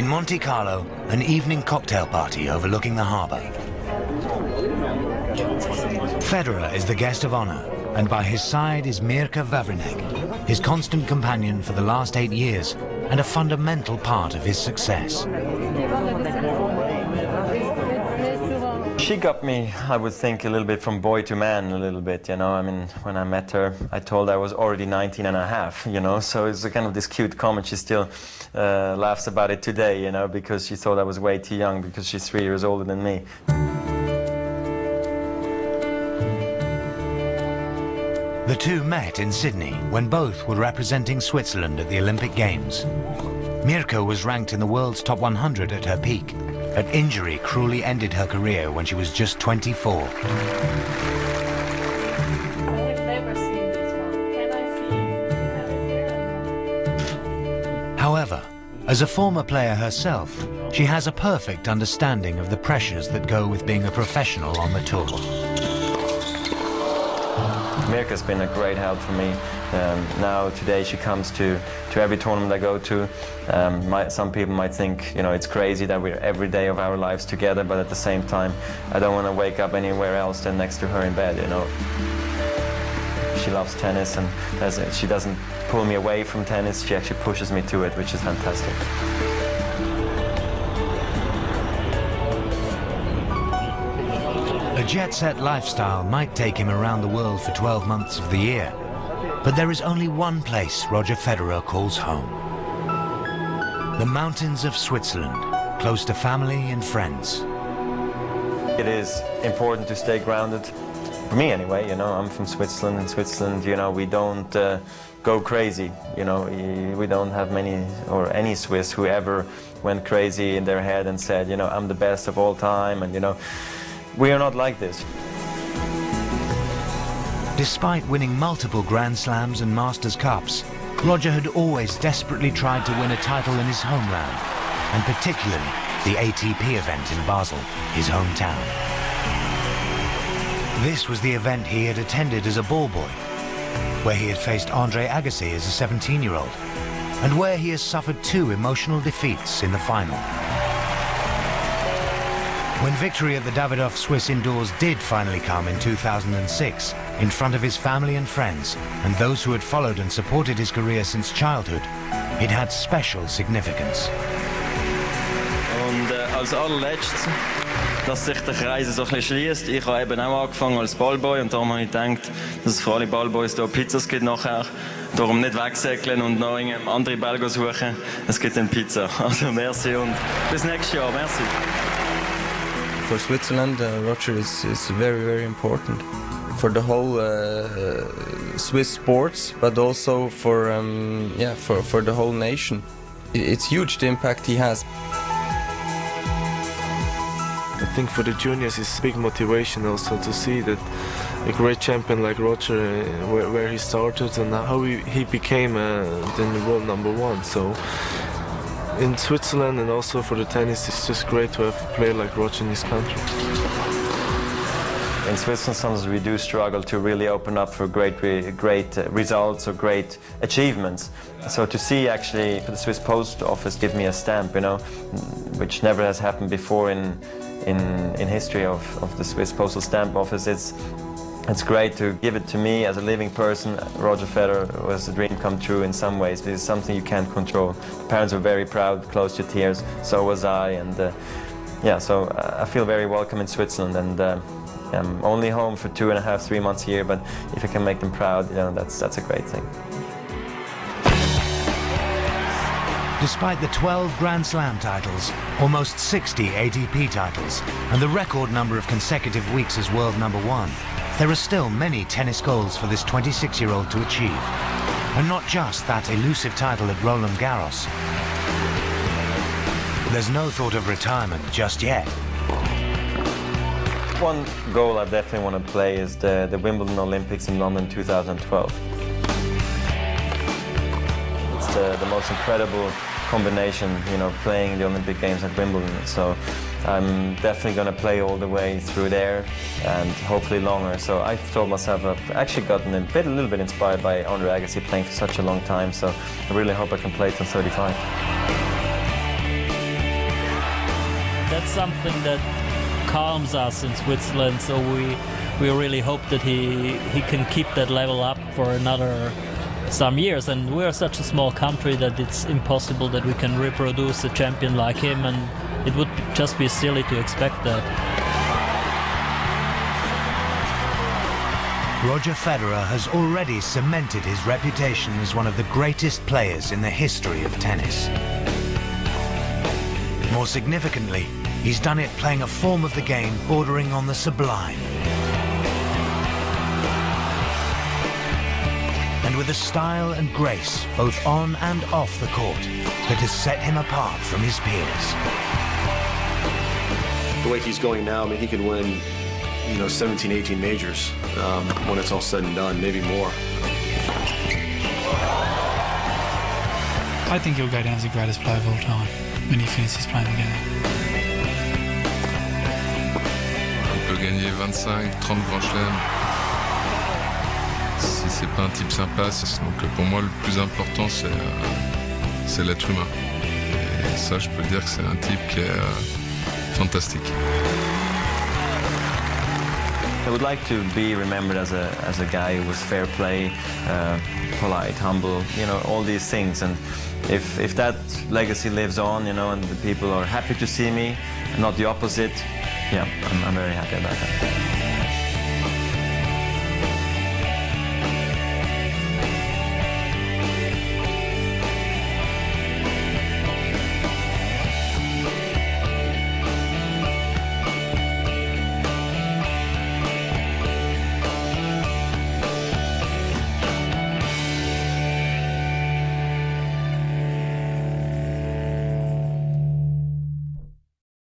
In Monte Carlo, an evening cocktail party overlooking the harbour. Federer is the guest of honour, and by his side is Mirka Vavrinek, his constant companion for the last 8 years and a fundamental part of his success. She got me, I would think, a little bit from boy to man, a little bit, you know. I mean, when I met her, I told her I was already 19 and a half, you know, so it's a kind of this cute comment. She still laughs about it today, you know, because she thought I was way too young because she's 3 years older than me. The two met in Sydney when both were representing Switzerland at the Olympic Games. Mirka was ranked in the world's top 100 at her peak, but injury cruelly ended her career when she was just 24. I've never seen this one. Can I see? However, as a former player herself, she has a perfect understanding of the pressures that go with being a professional on the tour. Mirka's been a great help for me. Now, today, she comes to every tournament I go to. Some people might think, you know, it's crazy that we're every day of our lives together, but at the same time, I don't want to wake up anywhere else than next to her in bed, you know. She loves tennis, and she doesn't pull me away from tennis. She actually pushes me to it, which is fantastic. A jet-set lifestyle might take him around the world for 12 months of the year, but there is only one place Roger Federer calls home. The mountains of Switzerland, close to family and friends. It is important to stay grounded. For me anyway, you know, I'm from Switzerland. In Switzerland, you know, we don't go crazy. You know, we don't have many or any Swiss who ever went crazy in their head and said, you know, I'm the best of all time, and you know, we are not like this. Despite winning multiple Grand Slams and Masters Cups, Roger had always desperately tried to win a title in his homeland, and particularly the ATP event in Basel, his hometown. This was the event he had attended as a ball boy, where he had faced Andre Agassi as a 17-year-old, and where he has suffered 2 emotional defeats in the final. When victory at the Davidoff Swiss Indoors did finally come in 2006, in front of his family and friends, and those who had followed and supported his career since childhood, it had special significance. Und als allerletztes, dass sich der Kreis so ein bisschen schließt. Ich habe eben auch angefangen als Ballboy und darum habe ich gedacht, dass es für alle Ballboys hier Pizzas gibt nachher. Darum nicht wegsäckeln und noch andere Bälle suchen. Es gibt eine Pizza. Also merci und bis nächstes Jahr. Merci. For Switzerland, Roger is very, very important for the whole Swiss sports, but also for the whole nation. It's huge, the impact he has. I think for the juniors it's big motivation also to see that a great champion like Roger, where he started and how he became then world #1. So in Switzerland and also for the tennis, it's just great to have a player like Roger in his country. In Switzerland, sometimes we do struggle to really open up for great results or great achievements. So to see actually the Swiss Post Office give me a stamp, you know, which never has happened before in history of the Swiss Postal Stamp Office, it's great to give it to me as a living person. Roger Federer was a dream come true in some ways, but it's something you can't control. The parents were very proud, close to tears, so was I, and yeah, so I feel very welcome in Switzerland, and I'm only home for 2.5, 3 months a year, but if I can make them proud, you know, that's a great thing. Despite the 12 Grand Slam titles, almost 60 ATP titles, and the record number of consecutive weeks as world #1, there are still many tennis goals for this 26-year-old to achieve. And not just that elusive title at Roland Garros. There's no thought of retirement just yet. One goal I definitely want to play is the Wimbledon Olympics in London 2012. It's the most incredible combination, you know, playing the Olympic Games at Wimbledon. So I'm definitely going to play all the way through there and hopefully longer. So I've told myself I've actually gotten a little bit inspired by Andre Agassi playing for such a long time. So I really hope I can play till 35. that's something that calms us in Switzerland. So we really hope that he can keep that level up for another some years. And we are such a small country that it's impossible that we can reproduce a champion like him, and it would just be silly to expect that. Roger Federer has already cemented his reputation as one of the greatest players in the history of tennis. More significantly, he's done it playing a form of the game bordering on the sublime. And with a style and grace, both on and off the court, that has set him apart from his peers. The way he's going now, I mean, he could win, 17, 18 majors when it's all said and done, maybe more. I think he'll go down as the greatest player of all time when he finishes playing the game. Il peut gagner 25, 30 grands chelems. Si c'est pas un type sympa, donc pour moi le plus important c'est l'être humain. Et ça je peux dire que c'est un type qui est fantastique. I would like to be remembered as a guy who was fair play, polite, humble, all these things. And if that legacy lives on, and the people are happy to see me, not the opposite, yeah, I'm very happy about that.